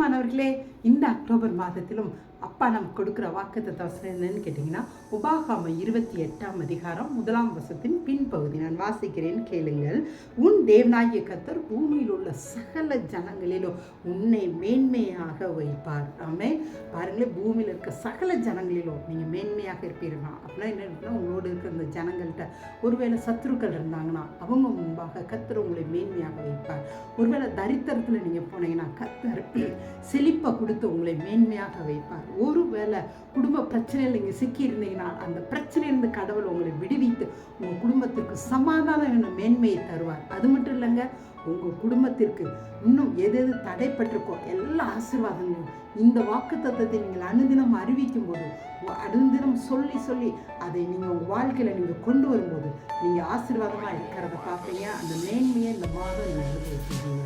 பிரியமானவர்களே, இந்த அக்டோபர் மாதத்திலும் அப்பா நமக்கு கொடுக்குற வாக்குத்தத்த வசனம் என்னன்னு கேட்டிங்கன்னா, உபாகமம் 28ஆம் அதிகாரம் 1ஆம் வசனத்தின் பின்பகுதி நான் வாசிக்கிறேன், கேளுங்கள். உன் தேவனாகிய கர்த்தர் பூமியில் உள்ள சகல ஜனங்களிலும் உன்னை மேன்மையாக வைப்பார். ஆமென். பாருங்களேன், பூமியில் இருக்க சகல ஜனங்களிலும் நீங்கள் மேன்மையாக இருப்பீர்களா? அப்படின்னா என்ன இருக்குன்னா, உங்களோடு இருக்கிற அந்த ஜனங்கள்கிட்ட ஒருவேளை சத்துருக்கள் இருந்தாங்கன்னா அவங்க முன்பாக கர்த்தர் உங்களை மேன்மையாக வைப்பார். ஒருவேளை தரித்திரத்தில் நீங்கள் போனீங்கன்னா கர்த்தர் செழிப்பை கொடுத்து உங்களை மேன்மையாக வைப்பார். ஒருவேளை குடும்ப பிரச்சனையில் நீங்கள் சிக்கியிருந்தீங்கன்னா அந்த பிரச்சனையிலிருந்து கடவுள் உங்களை விடுவித்து உங்கள் குடும்பத்திற்கு சமாதானம் என்னும் மேன்மையை தருவார். அது மட்டும் இல்லைங்க, உங்கள் குடும்பத்திற்கு இன்னும் எது எது தடைப்பட்டிருக்கோ எல்லா ஆசீர்வாதங்களும் இந்த வாக்குத்தத்தத்தை நீங்கள் அனுதினம் அறிவிக்கும் போது, அனுதினம் சொல்லி சொல்லி அதை நீங்கள் உங்கள் வாழ்க்கையில் நீங்கள் கொண்டு வரும்போது நீங்கள் ஆசீர்வாதமாக இருக்கிறத பார்ப்பீங்க. அந்த மேன்மையை இந்த மாதம் நீங்கள் அனுபவிப்பீங்க.